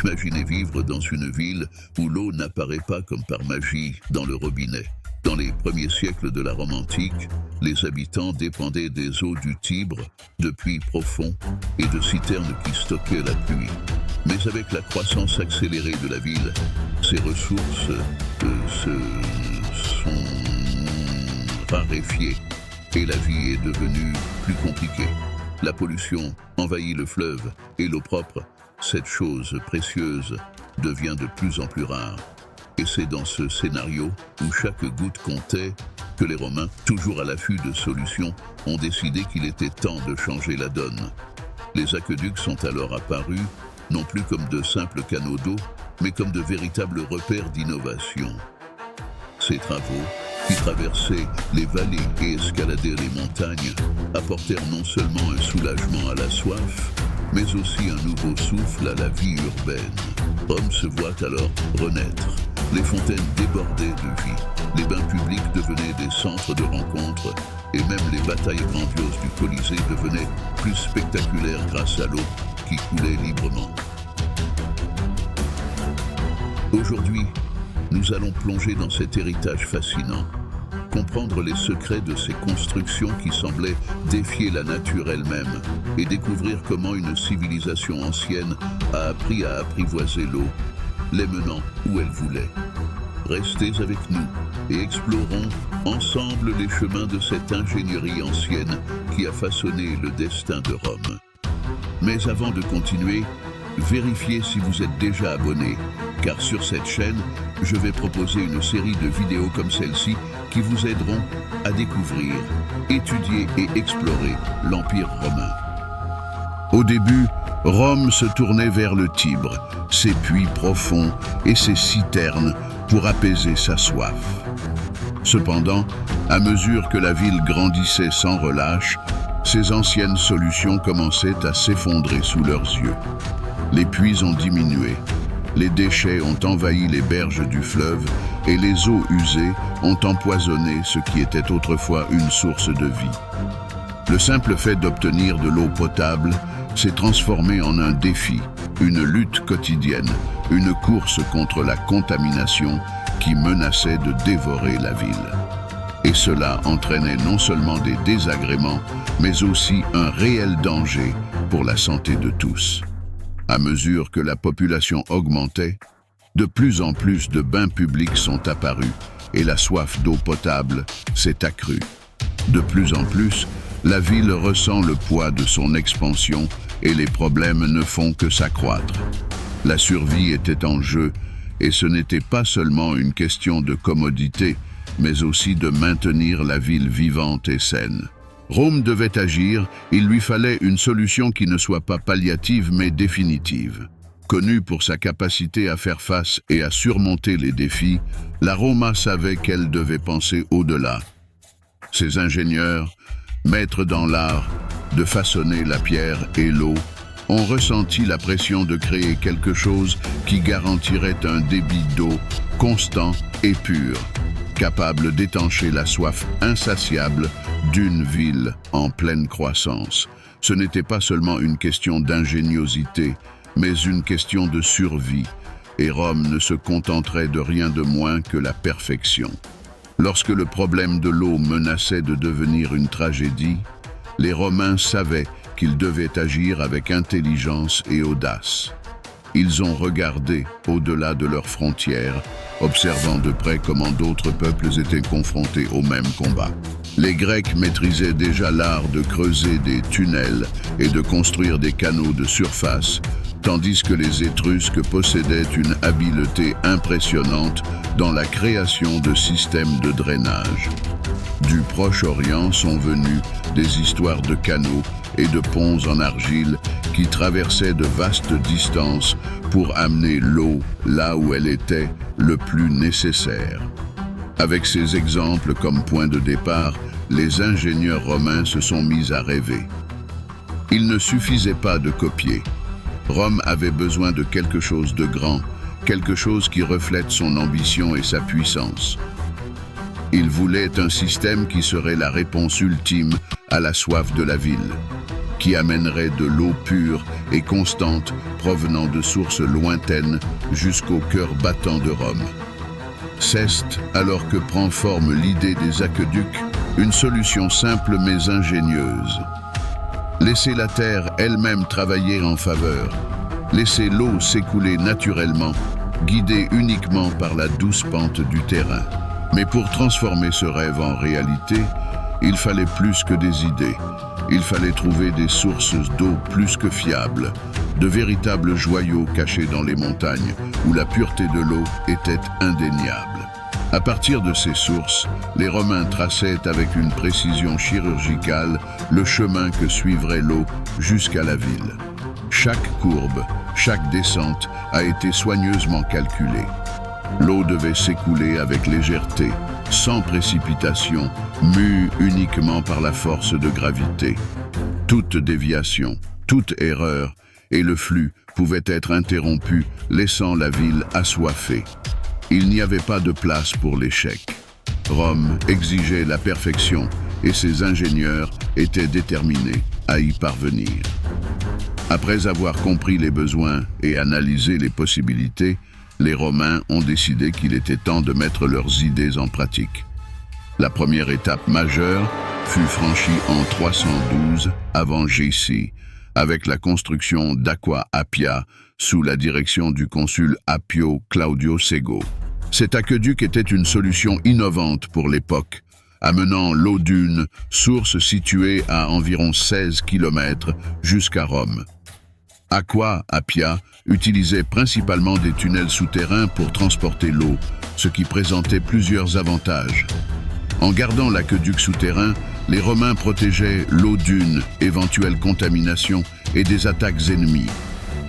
Imaginez vivre dans une ville où l'eau n'apparaît pas comme par magie dans le robinet. Dans les premiers siècles de la Rome antique, les habitants dépendaient des eaux du Tibre, de puits profonds et de citernes qui stockaient la pluie. Mais avec la croissance accélérée de la ville, ces ressources se sont raréfiées et la vie est devenue plus compliquée. La pollution envahit le fleuve et l'eau propre, cette chose précieuse, devient de plus en plus rare. Et c'est dans ce scénario où chaque goutte comptait que les Romains, toujours à l'affût de solutions, ont décidé qu'il était temps de changer la donne. Les aqueducs sont alors apparus, non plus comme de simples canaux d'eau, mais comme de véritables repères d'innovation. Ces travaux, qui traversaient les vallées et escaladaient les montagnes, apportèrent non seulement un soulagement à la soif, mais aussi un nouveau souffle à la vie urbaine. Rome se voit alors renaître. Les fontaines débordaient de vie, les bains publics devenaient des centres de rencontres, et même les batailles grandioses du Colisée devenaient plus spectaculaires grâce à l'eau qui coulait librement. Aujourd'hui, nous allons plonger dans cet héritage fascinant, comprendre les secrets de ces constructions qui semblaient défier la nature elle-même et découvrir comment une civilisation ancienne a appris à apprivoiser l'eau, les menant où elle voulait. Restez avec nous et explorons ensemble les chemins de cette ingénierie ancienne qui a façonné le destin de Rome. Mais avant de continuer, vérifiez si vous êtes déjà abonné, car sur cette chaîne, je vais proposer une série de vidéos comme celle-ci qui vous aideront à découvrir, étudier et explorer l'Empire romain. Au début, Rome se tournait vers le Tibre, ses puits profonds et ses citernes pour apaiser sa soif. Cependant, à mesure que la ville grandissait sans relâche, ces anciennes solutions commençaient à s'effondrer sous leurs yeux. Les puits ont diminué, les déchets ont envahi les berges du fleuve et les eaux usées ont empoisonné ce qui était autrefois une source de vie. Le simple fait d'obtenir de l'eau potable s'est transformé en un défi, une lutte quotidienne, une course contre la contamination qui menaçait de dévorer la ville. Et cela entraînait non seulement des désagréments, mais aussi un réel danger pour la santé de tous. À mesure que la population augmentait, de plus en plus de bains publics sont apparus et la soif d'eau potable s'est accrue. De plus en plus, la ville ressent le poids de son expansion et les problèmes ne font que s'accroître. La survie était en jeu et ce n'était pas seulement une question de commodité, mais aussi de maintenir la ville vivante et saine. Rome devait agir, il lui fallait une solution qui ne soit pas palliative mais définitive. Connue pour sa capacité à faire face et à surmonter les défis, la Roma savait qu'elle devait penser au-delà. Ses ingénieurs, maîtres dans l'art de façonner la pierre et l'eau, ont ressenti la pression de créer quelque chose qui garantirait un débit d'eau constant et pur, capable d'étancher la soif insatiable d'une ville en pleine croissance. Ce n'était pas seulement une question d'ingéniosité, mais une question de survie, et Rome ne se contenterait de rien de moins que la perfection. Lorsque le problème de l'eau menaçait de devenir une tragédie, les Romains savaient qu'ils devaient agir avec intelligence et audace. Ils ont regardé au-delà de leurs frontières, observant de près comment d'autres peuples étaient confrontés au même combat. Les Grecs maîtrisaient déjà l'art de creuser des tunnels et de construire des canaux de surface, tandis que les Étrusques possédaient une habileté impressionnante dans la création de systèmes de drainage. Du Proche-Orient sont venues des histoires de canaux et de ponts en argile qui traversaient de vastes distances pour amener l'eau là où elle était le plus nécessaire. Avec ces exemples comme point de départ, les ingénieurs romains se sont mis à rêver. Il ne suffisait pas de copier. Rome avait besoin de quelque chose de grand, quelque chose qui reflète son ambition et sa puissance. Il voulait un système qui serait la réponse ultime à la soif de la ville, qui amènerait de l'eau pure et constante provenant de sources lointaines jusqu'au cœur battant de Rome. C'est alors que prend forme l'idée des aqueducs, une solution simple mais ingénieuse. Laisser la terre elle-même travailler en faveur, laisser l'eau s'écouler naturellement, guidée uniquement par la douce pente du terrain. Mais pour transformer ce rêve en réalité, il fallait plus que des idées. Il fallait trouver des sources d'eau plus que fiables, de véritables joyaux cachés dans les montagnes, où la pureté de l'eau était indéniable. À partir de ces sources, les Romains traçaient avec une précision chirurgicale le chemin que suivrait l'eau jusqu'à la ville. Chaque courbe, chaque descente a été soigneusement calculée. L'eau devait s'écouler avec légèreté, sans précipitation, mue uniquement par la force de gravité. Toute déviation, toute erreur, et le flux pouvait être interrompu, laissant la ville assoiffée. Il n'y avait pas de place pour l'échec. Rome exigeait la perfection et ses ingénieurs étaient déterminés à y parvenir. Après avoir compris les besoins et analysé les possibilités, les Romains ont décidé qu'il était temps de mettre leurs idées en pratique. La première étape majeure fut franchie en 312 avant J.C., avec la construction d'Aqua Appia sous la direction du consul Appio Claudio Sego. Cet aqueduc était une solution innovante pour l'époque, amenant l'eau d'une source située à environ 16 km jusqu'à Rome. Aqua Appia utilisait principalement des tunnels souterrains pour transporter l'eau, ce qui présentait plusieurs avantages. En gardant l'aqueduc souterrain, les Romains protégeaient l'eau d'une éventuelle contamination et des attaques ennemies.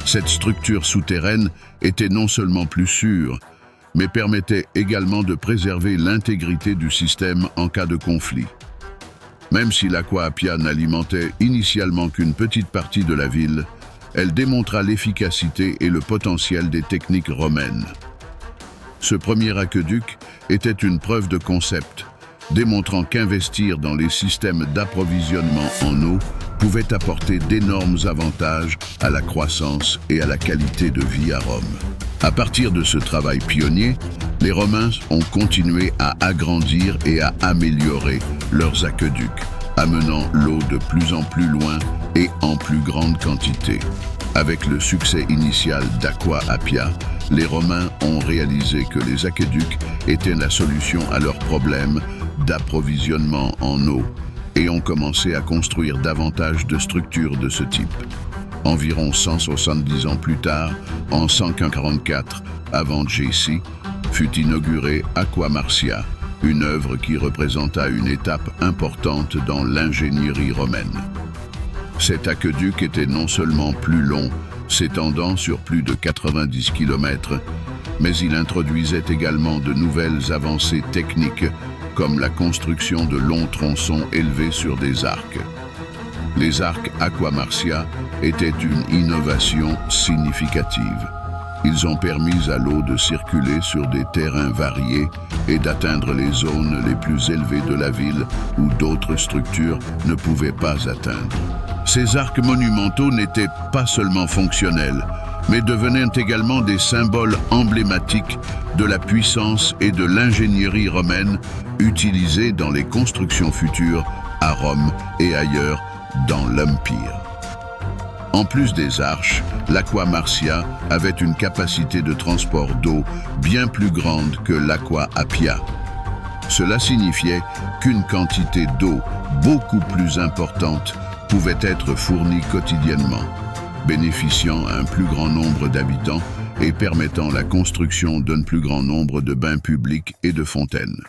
Cette structure souterraine était non seulement plus sûre, mais permettait également de préserver l'intégrité du système en cas de conflit. Même si l'Aqua Appia n'alimentait initialement qu'une petite partie de la ville, elle démontra l'efficacité et le potentiel des techniques romaines. Ce premier aqueduc était une preuve de concept, démontrant qu'investir dans les systèmes d'approvisionnement en eau pouvait apporter d'énormes avantages à la croissance et à la qualité de vie à Rome. À partir de ce travail pionnier, les Romains ont continué à agrandir et à améliorer leurs aqueducs, amenant l'eau de plus en plus loin et en plus grande quantité. Avec le succès initial d'Aqua Appia, les Romains ont réalisé que les aqueducs étaient la solution à leurs problèmes d'approvisionnement en eau et ont commencé à construire davantage de structures de ce type. Environ 170 ans plus tard, en 144 avant J.C., fut inaugurée Aqua Marcia, une œuvre qui représenta une étape importante dans l'ingénierie romaine. Cet aqueduc était non seulement plus long, s'étendant sur plus de 90 km, mais il introduisait également de nouvelles avancées techniques, comme la construction de longs tronçons élevés sur des arcs. Les arcs Aqua Marcia étaient une innovation significative. Ils ont permis à l'eau de circuler sur des terrains variés et d'atteindre les zones les plus élevées de la ville où d'autres structures ne pouvaient pas atteindre. Ces arcs monumentaux n'étaient pas seulement fonctionnels, mais devenaient également des symboles emblématiques de la puissance et de l'ingénierie romaine utilisées dans les constructions futures à Rome et ailleurs dans l'Empire. En plus des arches, l'Aqua Marcia avait une capacité de transport d'eau bien plus grande que l'Aqua Appia. Cela signifiait qu'une quantité d'eau beaucoup plus importante pouvait être fournie quotidiennement, bénéficiant à un plus grand nombre d'habitants et permettant la construction d'un plus grand nombre de bains publics et de fontaines.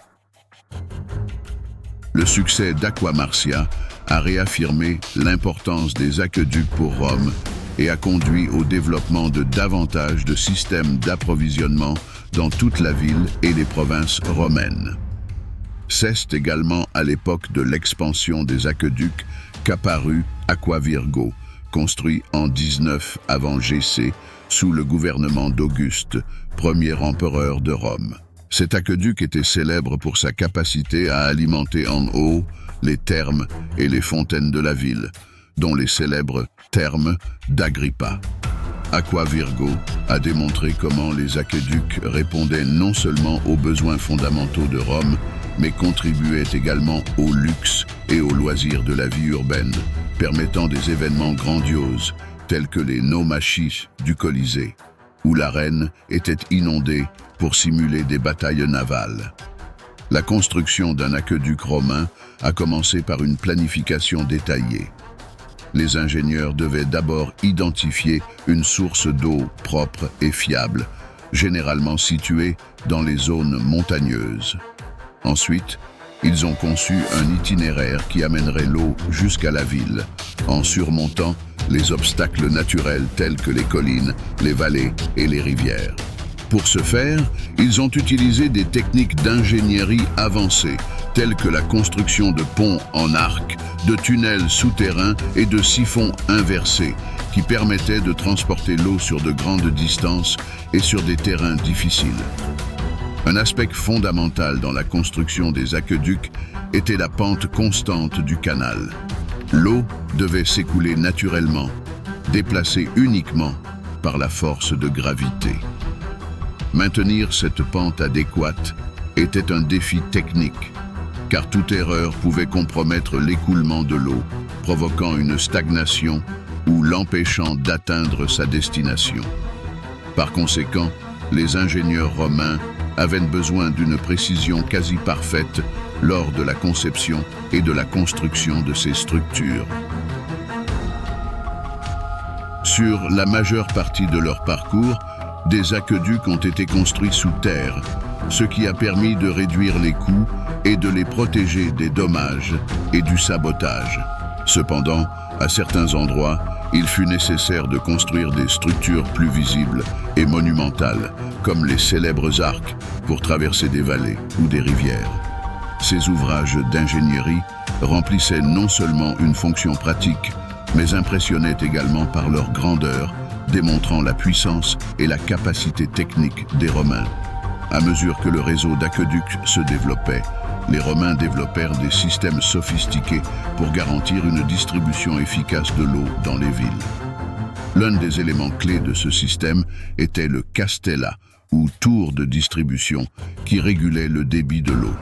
Le succès d'Aqua Marcia a réaffirmé l'importance des aqueducs pour Rome et a conduit au développement de davantage de systèmes d'approvisionnement dans toute la ville et les provinces romaines. C'est également à l'époque de l'expansion des aqueducs qu'apparut Aqua Virgo, construit en 19 avant J.C. sous le gouvernement d'Auguste, premier empereur de Rome. Cet aqueduc était célèbre pour sa capacité à alimenter en eau les thermes et les fontaines de la ville, dont les célèbres thermes d'Agrippa. Aqua Virgo a démontré comment les aqueducs répondaient non seulement aux besoins fondamentaux de Rome, mais contribuaient également au luxe et aux loisirs de la vie urbaine, permettant des événements grandioses tels que les naumachis du Colisée, où l'arène était inondée pour simuler des batailles navales. La construction d'un aqueduc romain a commencé par une planification détaillée. Les ingénieurs devaient d'abord identifier une source d'eau propre et fiable, généralement située dans les zones montagneuses. Ensuite, ils ont conçu un itinéraire qui amènerait l'eau jusqu'à la ville, en surmontant les obstacles naturels tels que les collines, les vallées et les rivières. Pour ce faire, ils ont utilisé des techniques d'ingénierie avancées, telles que la construction de ponts en arc, de tunnels souterrains et de siphons inversés, qui permettaient de transporter l'eau sur de grandes distances et sur des terrains difficiles. Un aspect fondamental dans la construction des aqueducs était la pente constante du canal. L'eau devait s'écouler naturellement, déplacée uniquement par la force de gravité. Maintenir cette pente adéquate était un défi technique, car toute erreur pouvait compromettre l'écoulement de l'eau, provoquant une stagnation ou l'empêchant d'atteindre sa destination. Par conséquent, les ingénieurs romains avaient besoin d'une précision quasi parfaite lors de la conception et de la construction de ces structures. Sur la majeure partie de leur parcours, des aqueducs ont été construits sous terre, ce qui a permis de réduire les coûts et de les protéger des dommages et du sabotage. Cependant, à certains endroits, il fut nécessaire de construire des structures plus visibles et monumentales, comme les célèbres arcs, pour traverser des vallées ou des rivières. Ces ouvrages d'ingénierie remplissaient non seulement une fonction pratique, mais impressionnaient également par leur grandeur, démontrant la puissance et la capacité technique des Romains. À mesure que le réseau d'aqueducs se développait, les Romains développèrent des systèmes sophistiqués pour garantir une distribution efficace de l'eau dans les villes. L'un des éléments clés de ce système était le castella, ou tour de distribution, qui régulait le débit de l'eau.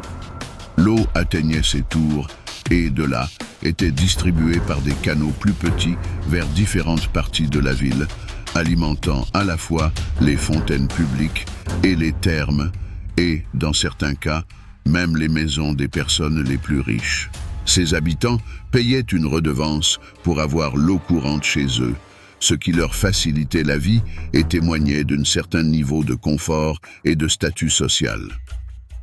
L'eau atteignait ces tours et, de là, était distribuée par des canaux plus petits vers différentes parties de la ville, alimentant à la fois les fontaines publiques et les thermes, et, dans certains cas, même les maisons des personnes les plus riches. Ces habitants payaient une redevance pour avoir l'eau courante chez eux, ce qui leur facilitait la vie et témoignait d'un certain niveau de confort et de statut social.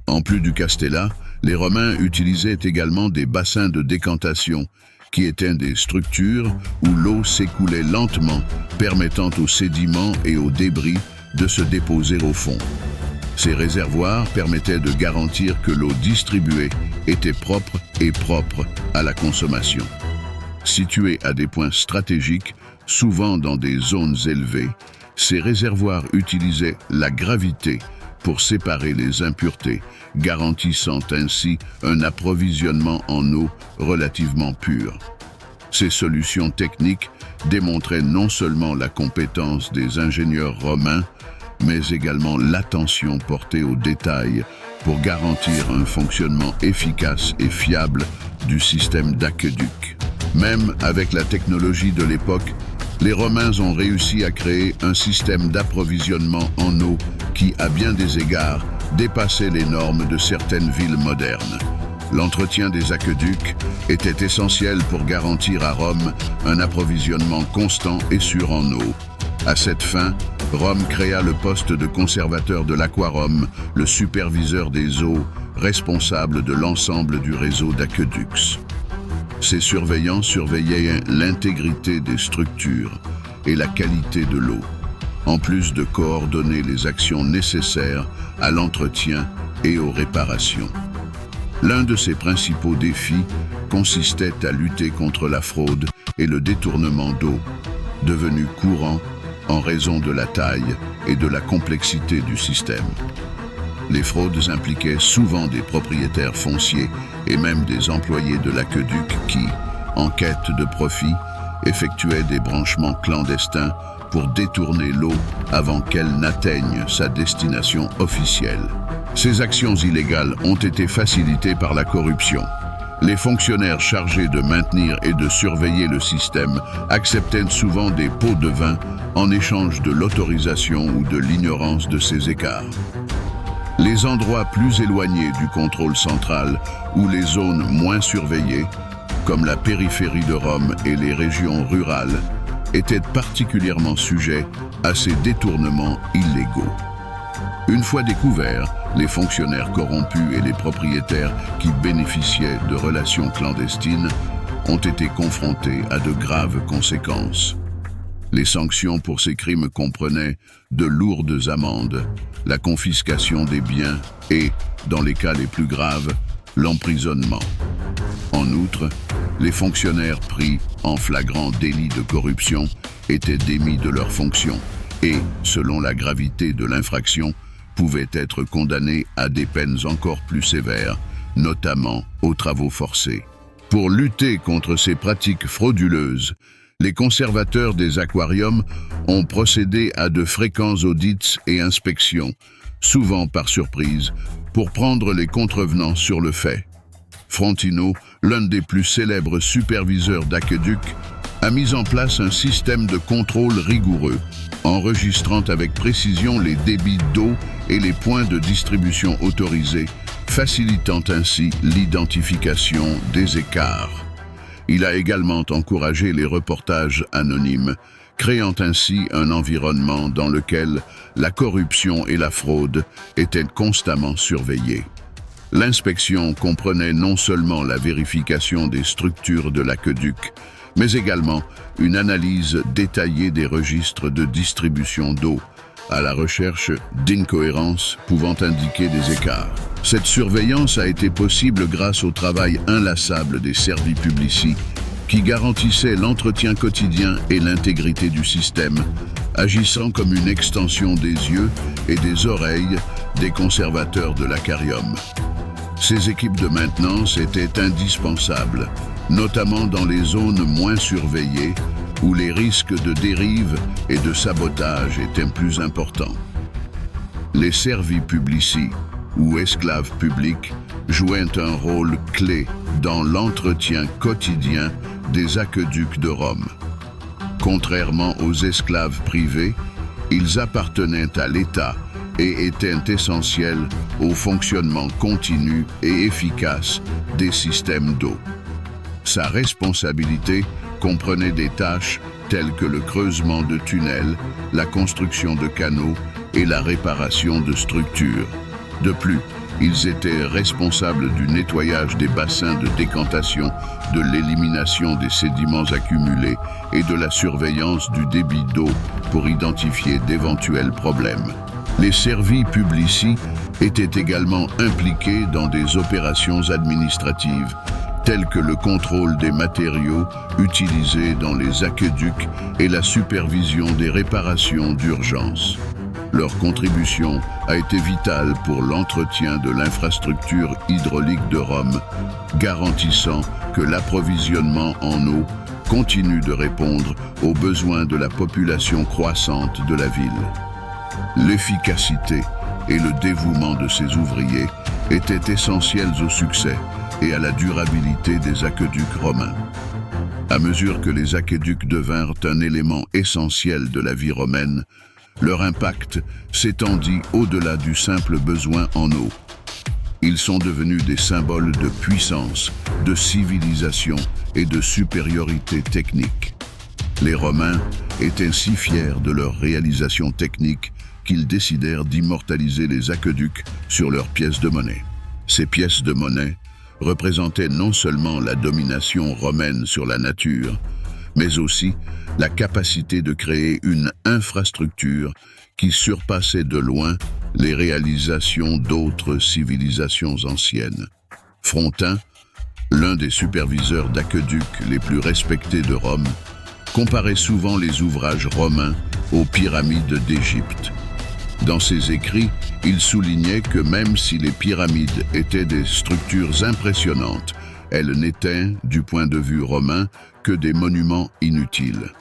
En plus du castella, les Romains utilisaient également des bassins de décantation, qui étaient des structures où l'eau s'écoulait lentement, permettant aux sédiments et aux débris de se déposer au fond. Ces réservoirs permettaient de garantir que l'eau distribuée était propre à la consommation. Situés à des points stratégiques, souvent dans des zones élevées, ces réservoirs utilisaient la gravité pour séparer les impuretés, garantissant ainsi un approvisionnement en eau relativement pur. Ces solutions techniques démontraient non seulement la compétence des ingénieurs romains, mais également l'attention portée aux détails pour garantir un fonctionnement efficace et fiable du système d'aqueduc. Même avec la technologie de l'époque, les Romains ont réussi à créer un système d'approvisionnement en eau qui, à bien des égards, dépassait les normes de certaines villes modernes. L'entretien des aqueducs était essentiel pour garantir à Rome un approvisionnement constant et sûr en eau. À cette fin, Rome créa le poste de conservateur de l'aquarum, le superviseur des eaux, responsable de l'ensemble du réseau d'aqueducs. Ces surveillants surveillaient l'intégrité des structures et la qualité de l'eau, en plus de coordonner les actions nécessaires à l'entretien et aux réparations. L'un de ses principaux défis consistait à lutter contre la fraude et le détournement d'eau, devenu courant en raison de la taille et de la complexité du système. Les fraudes impliquaient souvent des propriétaires fonciers et même des employés de l'aqueduc qui, en quête de profit, effectuait des branchements clandestins pour détourner l'eau avant qu'elle n'atteigne sa destination officielle. Ces actions illégales ont été facilitées par la corruption. Les fonctionnaires chargés de maintenir et de surveiller le système acceptaient souvent des pots de vin en échange de l'autorisation ou de l'ignorance de ces écarts. Les endroits plus éloignés du contrôle central ou les zones moins surveillées, comme la périphérie de Rome et les régions rurales, étaient particulièrement sujets à ces détournements illégaux. Une fois découverts, les fonctionnaires corrompus et les propriétaires qui bénéficiaient de relations clandestines ont été confrontés à de graves conséquences. Les sanctions pour ces crimes comprenaient de lourdes amendes, la confiscation des biens et, dans les cas les plus graves, l'emprisonnement. En outre, les fonctionnaires pris en flagrant délit de corruption étaient démis de leurs fonctions et, selon la gravité de l'infraction, pouvaient être condamnés à des peines encore plus sévères, notamment aux travaux forcés. Pour lutter contre ces pratiques frauduleuses, les conservateurs des aquariums ont procédé à de fréquents audits et inspections, souvent par surprise, pour prendre les contrevenants sur le fait. Frontino, l'un des plus célèbres superviseurs d'aqueducs, a mis en place un système de contrôle rigoureux, enregistrant avec précision les débits d'eau et les points de distribution autorisés, facilitant ainsi l'identification des écarts. Il a également encouragé les reportages anonymes, créant ainsi un environnement dans lequel la corruption et la fraude étaient constamment surveillées. L'inspection comprenait non seulement la vérification des structures de l'aqueduc, mais également une analyse détaillée des registres de distribution d'eau, à la recherche d'incohérences pouvant indiquer des écarts. Cette surveillance a été possible grâce au travail inlassable des Servi Publici, qui garantissaient l'entretien quotidien et l'intégrité du système, agissant comme une extension des yeux et des oreilles des conservateurs de l'aquarium. Ces équipes de maintenance étaient indispensables, notamment dans les zones moins surveillées, où les risques de dérive et de sabotage étaient plus importants. Les Servi Publici, ou esclaves publics, jouaient un rôle clé dans l'entretien quotidien des aqueducs de Rome. Contrairement aux esclaves privés, ils appartenaient à l'État et étaient essentiels au fonctionnement continu et efficace des systèmes d'eau. Sa responsabilité comprenait des tâches telles que le creusement de tunnels, la construction de canaux et la réparation de structures. De plus, ils étaient responsables du nettoyage des bassins de décantation, de l'élimination des sédiments accumulés et de la surveillance du débit d'eau pour identifier d'éventuels problèmes. Les Servi Publici étaient également impliqués dans des opérations administratives, telles que le contrôle des matériaux utilisés dans les aqueducs et la supervision des réparations d'urgence. Leur contribution a été vitale pour l'entretien de l'infrastructure hydraulique de Rome, garantissant que l'approvisionnement en eau continue de répondre aux besoins de la population croissante de la ville. L'efficacité et le dévouement de ces ouvriers étaient essentiels au succès et à la durabilité des aqueducs romains. À mesure que les aqueducs devinrent un élément essentiel de la vie romaine, leur impact s'étendit au-delà du simple besoin en eau. Ils sont devenus des symboles de puissance, de civilisation et de supériorité technique. Les Romains étaient si fiers de leur réalisation technique qu'ils décidèrent d'immortaliser les aqueducs sur leurs pièces de monnaie. Ces pièces de monnaie représentaient non seulement la domination romaine sur la nature, mais aussi la capacité de créer une infrastructure qui surpassait de loin les réalisations d'autres civilisations anciennes. Frontin, l'un des superviseurs d'aqueducs les plus respectés de Rome, comparait souvent les ouvrages romains aux pyramides d'Égypte. Dans ses écrits, il soulignait que même si les pyramides étaient des structures impressionnantes, elles n'étaient, du point de vue romain, que des monuments inutiles.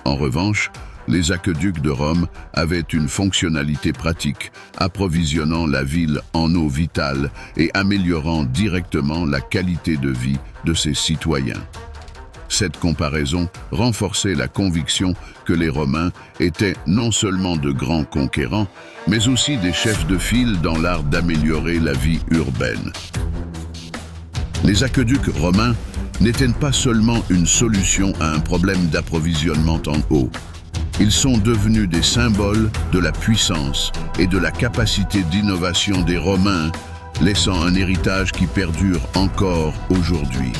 En revanche, les aqueducs de Rome avaient une fonctionnalité pratique, approvisionnant la ville en eau vitale et améliorant directement la qualité de vie de ses citoyens. Cette comparaison renforçait la conviction que les Romains étaient non seulement de grands conquérants, mais aussi des chefs de file dans l'art d'améliorer la vie urbaine. Les aqueducs romains n'étaient pas seulement une solution à un problème d'approvisionnement en eau. Ils sont devenus des symboles de la puissance et de la capacité d'innovation des Romains, laissant un héritage qui perdure encore aujourd'hui.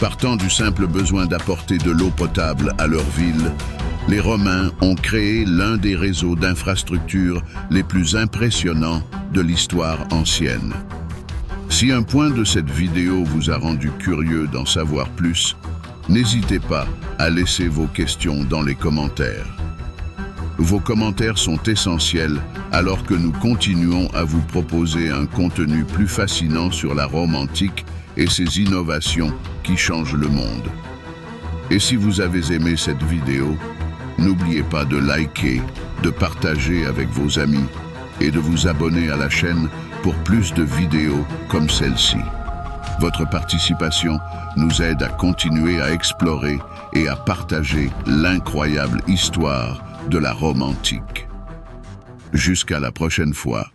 Partant du simple besoin d'apporter de l'eau potable à leur ville, les Romains ont créé l'un des réseaux d'infrastructures les plus impressionnants de l'histoire ancienne. Si un point de cette vidéo vous a rendu curieux d'en savoir plus, n'hésitez pas à laisser vos questions dans les commentaires. Vos commentaires sont essentiels alors que nous continuons à vous proposer un contenu plus fascinant sur la Rome antique et ses innovations qui changent le monde. Et si vous avez aimé cette vidéo, n'oubliez pas de liker, de partager avec vos amis et de vous abonner à la chaîne pour plus de vidéos comme celle-ci. Votre participation nous aide à continuer à explorer et à partager l'incroyable histoire de la Rome antique. Jusqu'à la prochaine fois.